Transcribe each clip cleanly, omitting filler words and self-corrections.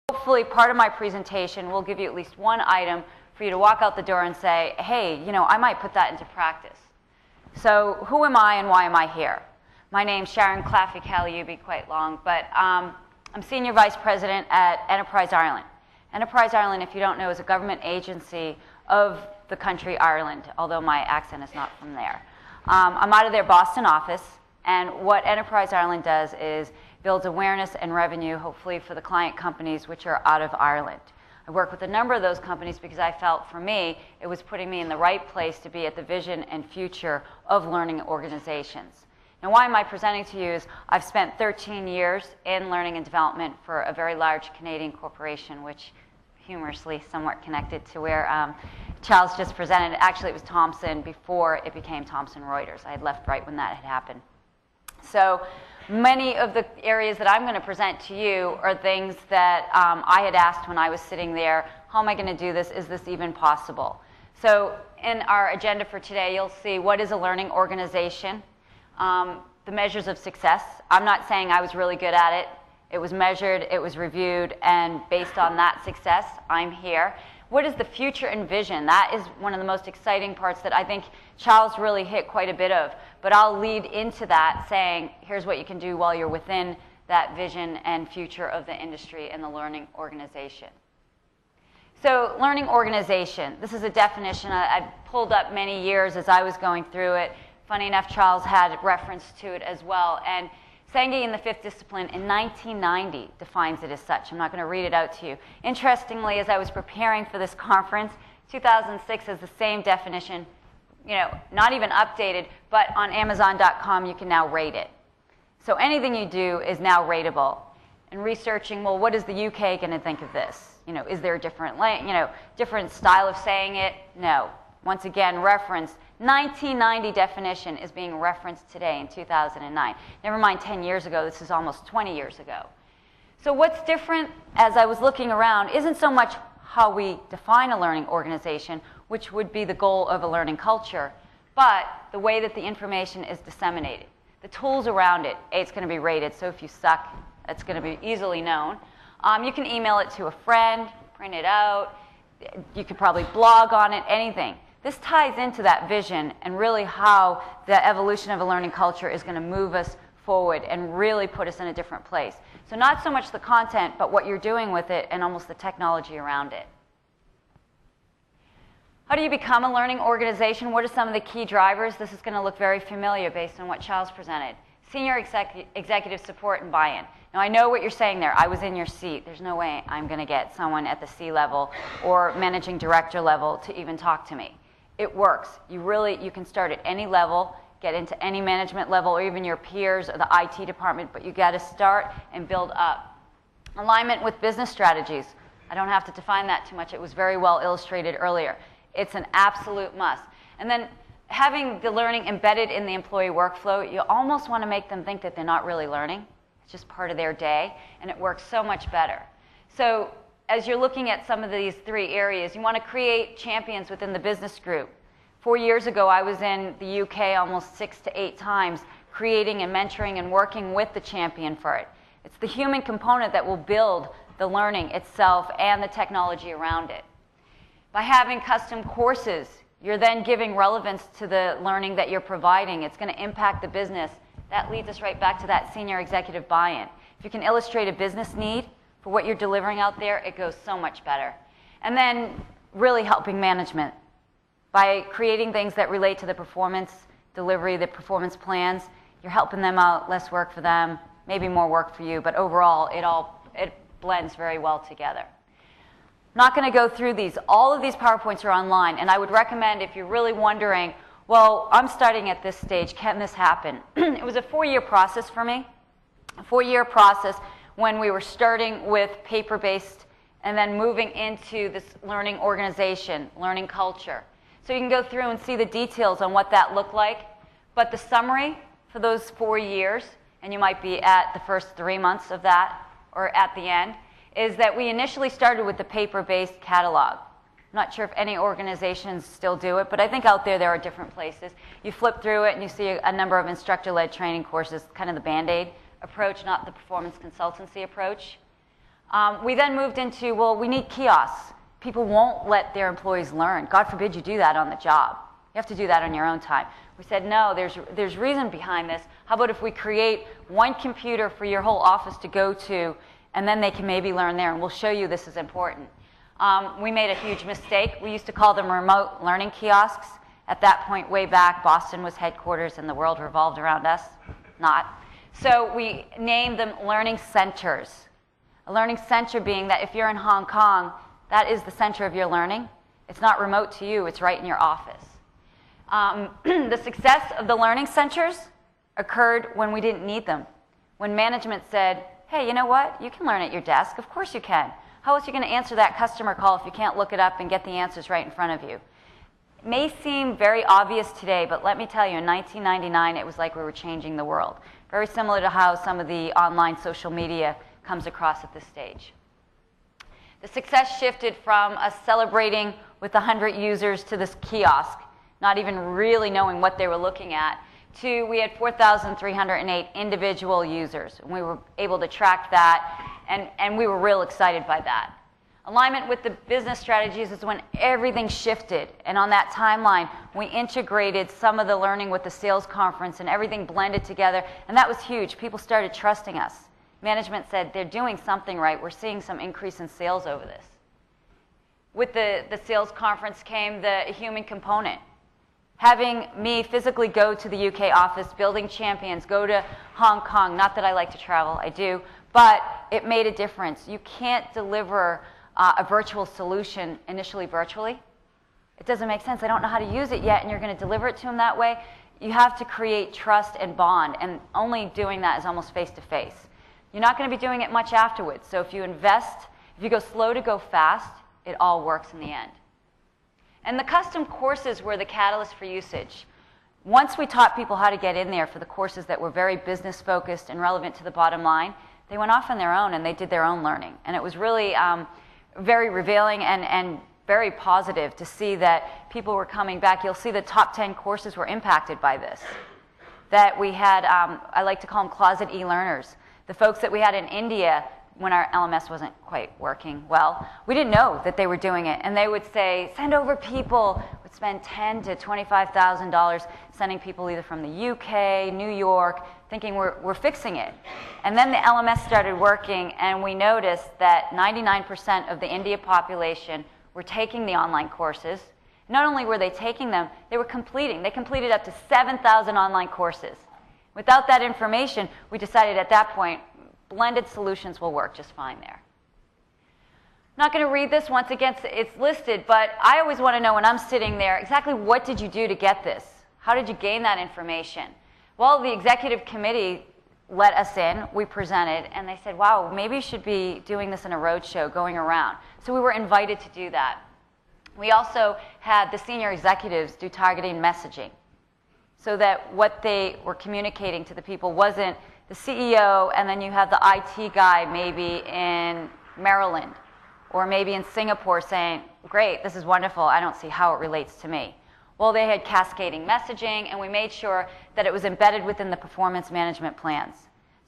Hopefully part of my presentation will give you at least one item for you to walk out the door and say, hey, you know, I might put that into practice. So who am I and why am I here? My name's Sharon Claffey Kaliouby, quite long, but I'm Senior Vice President at Enterprise Ireland. Enterprise Ireland, if you don't know, is a government agency of the country Ireland, although my accent is not from there. I'm out of their Boston office, and what Enterprise Ireland does is builds awareness and revenue, hopefully, for the client companies which are out of Ireland. I work with a number of those companies because I felt, for me, it was putting me in the right place to be at the vision and future of learning organizations. Now, why am I presenting to you is I've spent 13 years in learning and development for a very large Canadian corporation, which humorously somewhat connected to where Charles just presented. Actually, it was Thomson before it became Thomson Reuters. I had left right when that had happened. So many of the areas that I'm going to present to you are things that I had asked when I was sitting there, how am I going to do this? Is this even possible? So in our agenda for today, you'll see what is a learning organization, the measures of success. I'm not saying I was really good at it. It was measured, it was reviewed, and based on that success, I'm here. What is the future and vision? That is one of the most exciting parts that I think Charles really hit quite a bit of. But I'll lead into that saying, here's what you can do while you're within that vision and future of the industry and the learning organization. So learning organization, this is a definition I pulled up many years as I was going through it. Funny enough, Charles had reference to it as well. And Senge in the Fifth Discipline in 1990 defines it as such. I'm not going to read it out to you. Interestingly, as I was preparing for this conference, 2006 has the same definition, you know, not even updated, but on Amazon.com you can now rate it. So anything you do is now rateable. And researching, well, what is the UK going to think of this? You know, is there a different, different style of saying it? No. Once again, reference. 1990 definition is being referenced today in 2009. Never mind 10 years ago, this is almost 20 years ago. So what's different as I was looking around isn't so much how we define a learning organization, which would be the goal of a learning culture, but the way that the information is disseminated. The tools around it, it's going to be rated, so if you suck, it's going to be easily known. You can email it to a friend, print it out, you could probably blog on it, anything. This ties into that vision and really how the evolution of a learning culture is going to move us forward and really put us in a different place. So not so much the content, but what you're doing with it and almost the technology around it. How do you become a learning organization? What are some of the key drivers? This is going to look very familiar based on what Charles presented. Senior executive support and buy-in. Now, I know what you're saying there. I was in your seat. There's no way I'm going to get someone at the C level or managing director level to even talk to me. It works. You can start at any level, get into any management level, or even your peers or the IT department, but you got to start and build up. Alignment with business strategies. I don't have to define that too much. It was very well illustrated earlier. It's an absolute must. And then having the learning embedded in the employee workflow, you almost want to make them think that they're not really learning. It's just part of their day, and it works so much better. So as you're looking at some of these three areas, you want to create champions within the business group. 4 years ago, I was in the UK almost 6 to 8 times, creating and mentoring and working with the champion for it. It's the human component that will build the learning itself and the technology around it. By having custom courses, you're then giving relevance to the learning that you're providing. It's going to impact the business. That leads us right back to that senior executive buy-in. If you can illustrate a business need for what you're delivering out there, it goes so much better. And then really helping management by creating things that relate to the performance delivery, the performance plans. You're helping them out, less work for them, maybe more work for you, but overall it blends very well together. I'm not going to go through these. All of these PowerPoints are online, and I would recommend if you're really wondering, well, I'm starting at this stage, can this happen? It was a 4-year process for me, a 4-year process when we were starting with paper-based and then moving into this learning organization, learning culture. So you can go through and see the details on what that looked like, but the summary for those 4 years, and you might be at the first 3 months of that or at the end, is that we initially started with the paper-based catalog. I'm not sure if any organizations still do it, but I think out there are different places. You flip through it and you see a number of instructor-led training courses, kind of the Band-Aid approach, not the performance consultancy approach. We then moved into, well, we need kiosks. People won't let their employees learn. God forbid you do that on the job. You have to do that on your own time. We said, no, there's reason behind this. How about if we create one computer for your whole office to go to, and then they can maybe learn there, and we'll show you this is important. We made a huge mistake. We used to call them remote learning kiosks. At that point, way back, Boston was headquarters and the world revolved around us. Not. So we named them learning centers. A learning center being that if you're in Hong Kong, that is the center of your learning. It's not remote to you, it's right in your office. The success of the learning centers occurred when we didn't need them. When management said, hey, you know what? You can learn at your desk. Of course you can. How else are you going to answer that customer call if you can't look it up and get the answers right in front of you? It may seem very obvious today, but let me tell you, in 1999, it was like we were changing the world. Very similar to how some of the online social media comes across at this stage. The success shifted from us celebrating with 100 users to this kiosk, not even really knowing what they were looking at, to we had 4,308 individual users. And we were able to track that, and we were real excited by that. Alignment with the business strategies is when everything shifted. And on that timeline, we integrated some of the learning with the sales conference, and everything blended together. And that was huge. People started trusting us. Management said, they're doing something right. We're seeing some increase in sales over this. With the sales conference came the human component. Having me physically go to the UK office, building champions, go to Hong Kong, not that I like to travel, I do, but it made a difference. You can't deliver a virtual solution initially virtually. It doesn't make sense. I don't know how to use it yet, and you're going to deliver it to them that way. You have to create trust and bond, and only doing that is almost face-to-face. You're not going to be doing it much afterwards. So if you invest, if you go slow to go fast, it all works in the end. And the custom courses were the catalyst for usage. Once we taught people how to get in there for the courses that were very business-focused and relevant to the bottom line, they went off on their own and they did their own learning. And it was really very revealing and very positive to see that people were coming back. You'll see the top 10 courses were impacted by this. That we had, I like to call them closet e-learners. The folks that we had in India, when our LMS wasn't quite working well, we didn't know that they were doing it. And they would say, send over people. Would spend $10,000 to $25,000 sending people either from the UK, New York, thinking we're fixing it. And then the LMS started working, and we noticed that 99% of the India population were taking the online courses. Not only were they taking them, they were completing. They completed up to 7,000 online courses. Without that information, we decided at that point, blended solutions will work just fine there. I'm not going to read this. Once again, it's listed, but I always want to know when I'm sitting there, exactly what did you do to get this? How did you gain that information? Well, the executive committee let us in, we presented, and they said, wow, maybe you should be doing this in a roadshow, going around. So we were invited to do that. We also had the senior executives do targeting messaging, so that what they were communicating to the people wasn't the CEO and then you have the IT guy maybe in Maryland or maybe in Singapore saying, great, this is wonderful, I don't see how it relates to me. Well, they had cascading messaging, and we made sure that it was embedded within the performance management plans.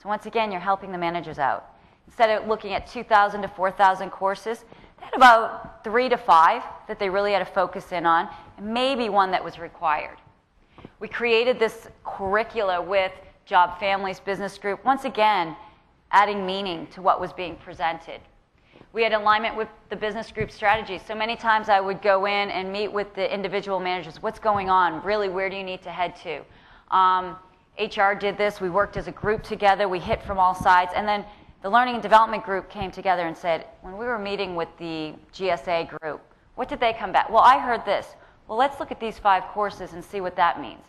So once again, you're helping the managers out. Instead of looking at 2,000 to 4,000 courses, they had about 3 to 5 that they really had to focus in on, and maybe one that was required. We created this curricula with job families, business group, once again, adding meaning to what was being presented. We had alignment with the business group strategy. So many times I would go in and meet with the individual managers. What's going on? Really, where do you need to head to? HR did this. We worked as a group together. We hit from all sides. And then the learning and development group came together and said, when we were meeting with the GSA group, what did they come back? Well, I heard this. Well, let's look at these 5 courses and see what that means.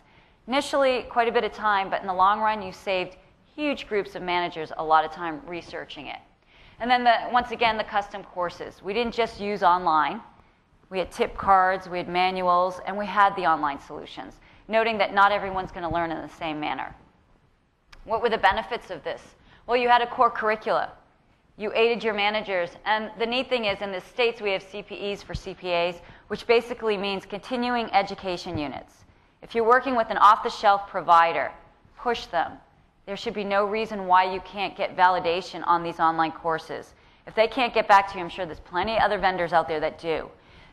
Initially, quite a bit of time, but in the long run, you saved huge groups of managers a lot of time researching it. And then, once again, the custom courses. We didn't just use online. We had tip cards, we had manuals, and we had the online solutions, noting that not everyone's going to learn in the same manner. What were the benefits of this? Well, you had a core curricula. You aided your managers. And the neat thing is, in the States, we have CPEs for CPAs, which basically means continuing education units. If you're working with an off-the-shelf provider, push them. There should be no reason why you can't get validation on these online courses. If they can't get back to you, I'm sure there's plenty of other vendors out there that do.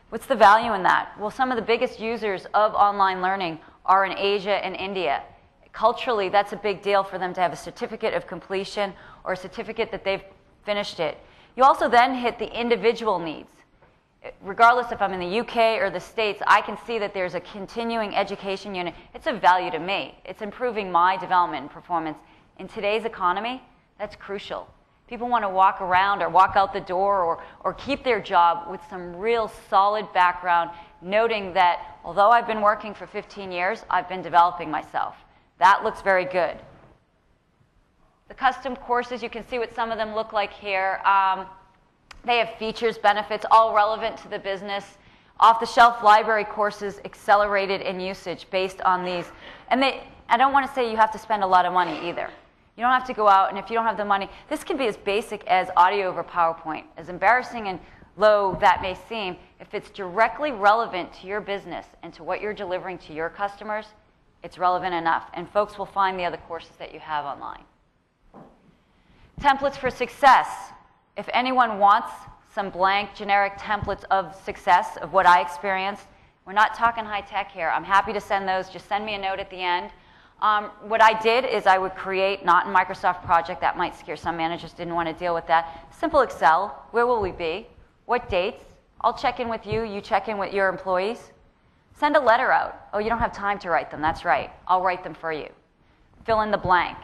What's the value in that? Well, some of the biggest users of online learning are in Asia and India. Culturally, that's a big deal for them to have a certificate of completion or a certificate that they've finished it. You also then hit the individual needs. Regardless if I'm in the UK or the States, I can see that there's a continuing education unit. It's of value to me. It's improving my development and performance. In today's economy, that's crucial. People want to walk around or walk out the door or keep their job with some real solid background, noting that although I've been working for 15 years, I've been developing myself. That looks very good. The custom courses, you can see what some of them look like here. They have features, benefits, all relevant to the business. Off-the-shelf library courses accelerated in usage based on these. And I don't want to say you have to spend a lot of money either. You don't have to go out, and if you don't have the money, this can be as basic as audio over PowerPoint. As embarrassing and low that may seem, if it's directly relevant to your business and to what you're delivering to your customers, it's relevant enough, and folks will find the other courses that you have online. Templates for success. If anyone wants some blank, generic templates of success, of what I experienced, we're not talking high tech here. I'm happy to send those. Just send me a note at the end. What I did is I would create, not in Microsoft Project, that might scare some managers, didn't want to deal with that. Simple Excel, where will we be? What dates? I'll check in with you, you check in with your employees. Send a letter out. Oh, you don't have time to write them, that's right. I'll write them for you. Fill in the blank.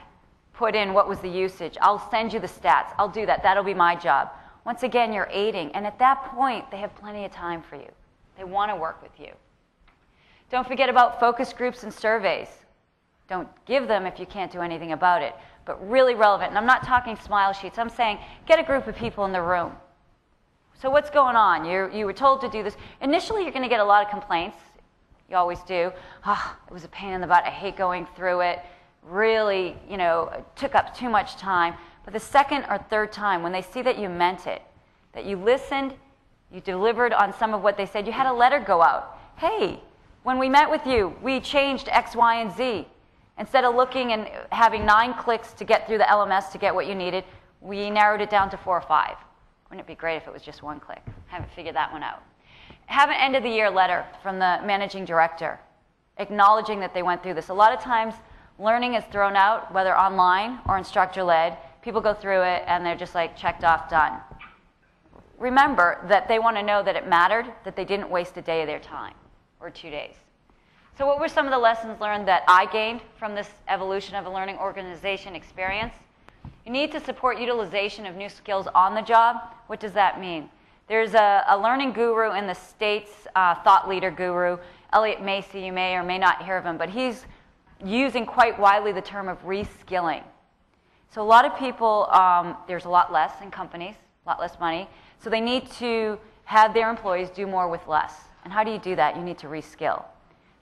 Put in what was the usage. I'll send you the stats. I'll do that. That'll be my job. Once again, you're aiding. And at that point, they have plenty of time for you. They want to work with you. Don't forget about focus groups and surveys. Don't give them if you can't do anything about it. But really relevant. And I'm not talking smile sheets. I'm saying get a group of people in the room. So what's going on? You were told to do this. Initially, you're going to get a lot of complaints. You always do. Oh, it was a pain in the butt. I hate going through it. Really, took up too much time. But the second or third time, when they see that you meant it, that you listened, you delivered on some of what they said, you had a letter go out. Hey, when we met with you, we changed X, Y, and Z. Instead of looking and having 9 clicks to get through the LMS to get what you needed, we narrowed it down to 4 or 5. Wouldn't it be great if it was just 1 click? Haven't figured that one out. Have an end of the year letter from the managing director, acknowledging that they went through this. A lot of times, learning is thrown out, whether online or instructor-led. People go through it and they're just like, checked off, done. Remember that they want to know that it mattered, that they didn't waste a day of their time or 2 days. So what were some of the lessons learned that I gained from this evolution of a learning organization experience? You need to support utilization of new skills on the job. What does that mean? There's a learning guru in the States, thought leader guru, Elliot Macy. You may or may not hear of him, but he's using quite widely the term of reskilling. So a lot of people, there's a lot less in companies, a lot less money, so they need to have their employees do more with less. And how do you do that? You need to reskill.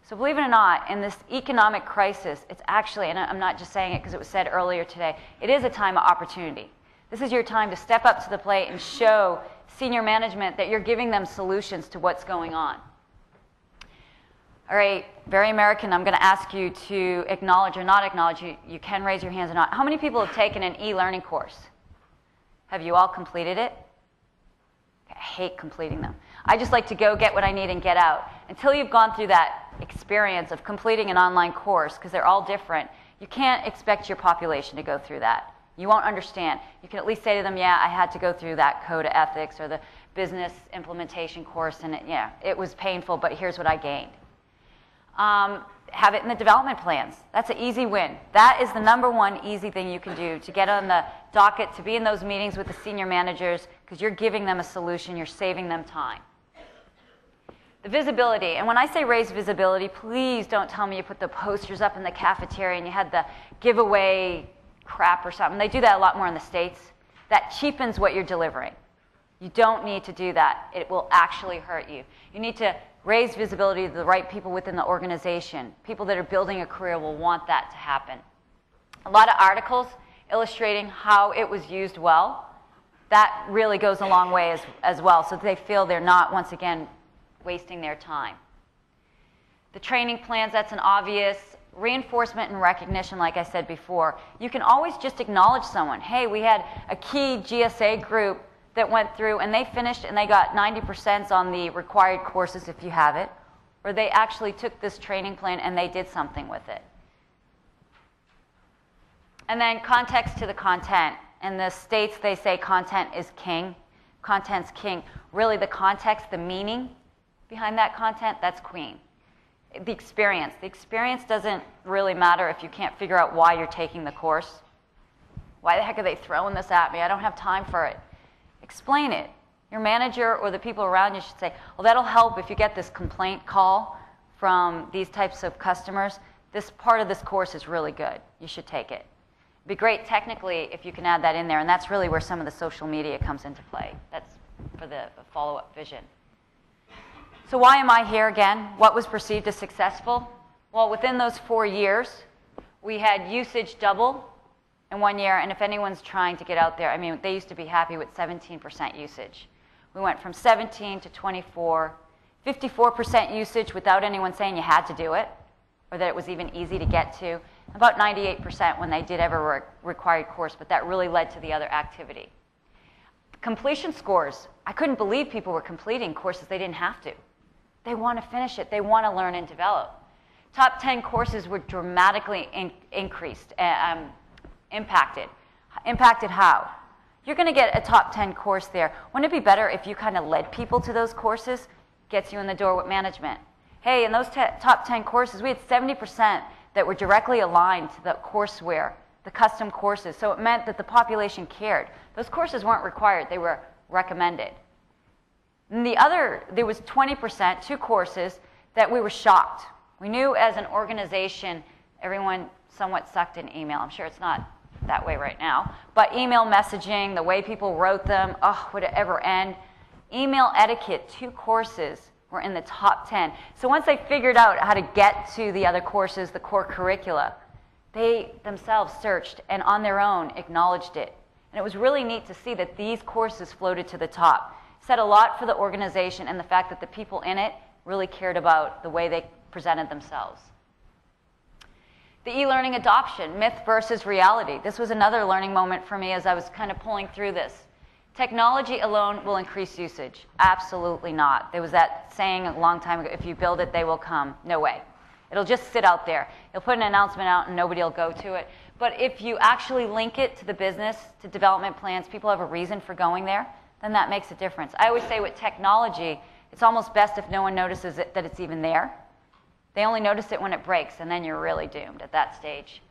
So believe it or not, in this economic crisis, it's actually, and I'm not just saying it because it was said earlier today, it is a time of opportunity. This is your time to step up to the plate and show senior management that you're giving them solutions to what's going on. All right, very American, I'm going to ask you to acknowledge or not acknowledge. You can raise your hands or not. How many people have taken an e-learning course? Have you all completed it? I hate completing them. I just like to go get what I need and get out. Until you've gone through that experience of completing an online course, because they're all different, you can't expect your population to go through that. You won't understand. You can at least say to them, yeah, I had to go through that code of ethics or the business implementation course, and it was painful, but here's what I gained. Have it in the development plans. That's an easy win. That is the #1 easy thing you can do to get on the docket, to be in those meetings with the senior managers, because you're giving them a solution, you're saving them time. The visibility, and when I say raise visibility, please don't tell me you put the posters up in the cafeteria and you had the giveaway crap or something. They do that a lot more in the States. That cheapens what you're delivering. You don't need to do that. It will actually hurt you. You need to raise visibility to the right people within the organization. People that are building a career will want that to happen. A lot of articles illustrating how it was used well. That really goes a long way as well, so that they feel they're not, once again, wasting their time. The training plans, that's an obvious. Reinforcement and recognition, like I said before. You can always just acknowledge someone. Hey, we had a key GSA group that went through and they finished and they got 90% on the required courses if you have it, or they actually took this training plan and they did something with it. And then context to the content. In the States, they say content is king. Content's king. Really, the context, the meaning behind that content, that's queen. The experience. The experience doesn't really matter if you can't figure out why you're taking the course. Why the heck are they throwing this at me? I don't have time for it. Explain it. Your manager or the people around you should say, well, that'll help if you get this complaint call from these types of customers. This part of this course is really good. You should take it. It'd be great technically if you can add that in there, and that's really where some of the social media comes into play. That's for the follow-up vision. So why am I here again? What was perceived as successful? Well, within those 4 years, we had usage double in 1 year, and if anyone's trying to get out there, I mean, they used to be happy with 17% usage. We went from 17 to 24, 54% usage without anyone saying you had to do it, or that it was even easy to get to. About 98% when they did ever a required course, but that really led to the other activity. Completion scores. I couldn't believe people were completing courses they didn't have to. They want to finish it. They want to learn and develop. Top 10 courses were dramatically increased, impacted. Impacted how? You're going to get a top 10 course there. Wouldn't it be better if you kind of led people to those courses? Gets you in the door with management. Hey, in those top 10 courses, we had 70% that were directly aligned to the courseware, the custom courses. So it meant that the population cared. Those courses weren't required. They were recommended. And there was 20%, 2 courses, that we were shocked. We knew as an organization, everyone somewhat sucked in email. I'm sure it's not that way right now. But email messaging, the way people wrote them, would it ever end? Email etiquette, 2 courses were in the top 10. So once they figured out how to get to the other courses, the core curricula, they themselves searched and on their own acknowledged it. And it was really neat to see that these courses floated to the top. It said a lot for the organization and the fact that the people in it really cared about the way they presented themselves. The e-learning adoption, myth versus reality. This was another learning moment for me as I was kind of pulling through this. Technology alone will increase usage. Absolutely not. There was that saying a long time ago, if you build it, they will come. No way. It'll just sit out there. You'll put an announcement out and nobody will go to it. But if you actually link it to the business, to development plans, people have a reason for going there, then that makes a difference. I always say with technology, it's almost best if no one notices it, that it's even there. They only notice it when it breaks, and then you're really doomed at that stage.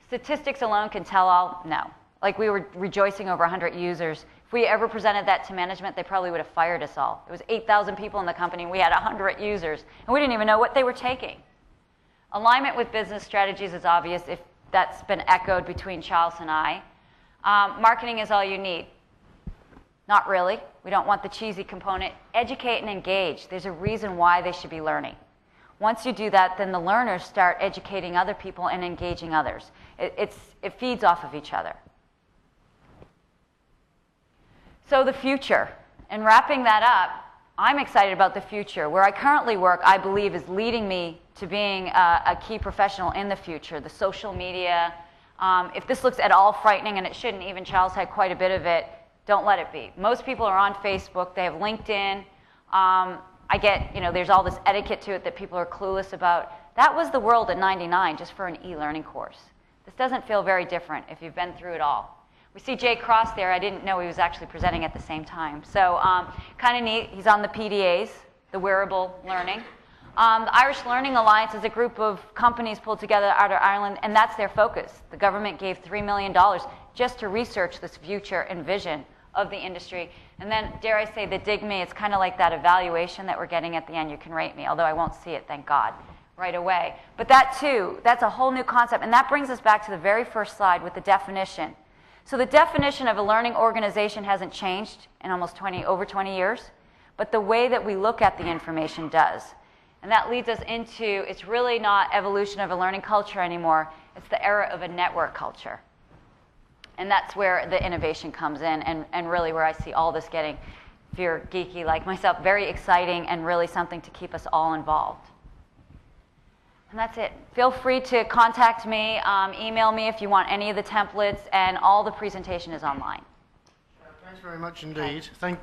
Statistics alone can tell all? No. Like we were rejoicing over 100 users. If we ever presented that to management, they probably would have fired us all. It was 8,000 people in the company, and we had 100 users, and we didn't even know what they were taking. Alignment with business strategies is obvious if that's been echoed between Charles and I. Marketing is all you need. Not really. We don't want the cheesy component. Educate and engage. There's a reason why they should be learning. Once you do that, then the learners start educating other people and engaging others. It feeds off of each other. So the future, and wrapping that up, I'm excited about the future. Where I currently work, I believe, is leading me to being a key professional in the future. The social media, if this looks at all frightening, and it shouldn't, even Charles had quite a bit of it, don't let it be. Most people are on Facebook, they have LinkedIn. I get, there's all this etiquette to it that people are clueless about. That was the world in '99 just for an e-learning course. This doesn't feel very different if you've been through it all. We see Jay Cross there. I didn't know he was actually presenting at the same time. So kind of neat. He's on the PDAs, the wearable learning. The Irish Learning Alliance is a group of companies pulled together out of Ireland, and that's their focus. The government gave $3 million just to research this future and vision of the industry. And then, dare I say, the Dig Me, it's kind of like that evaluation that we're getting at the end. You can rate me, although I won't see it, thank God, right away. But that, too, that's a whole new concept. And that brings us back to the very first slide with the definition. So the definition of a learning organization hasn't changed in over 20 years, but the way that we look at the information does. And that leads us into, it's really not evolution of a learning culture anymore, it's the era of a network culture. And that's where the innovation comes in, and really where I see all this getting, if you're geeky like myself, very exciting and really something to keep us all involved. And that's it. Feel free to contact me, email me if you want any of the templates, and all the presentation is online. Can I Thanks very much indeed. Thank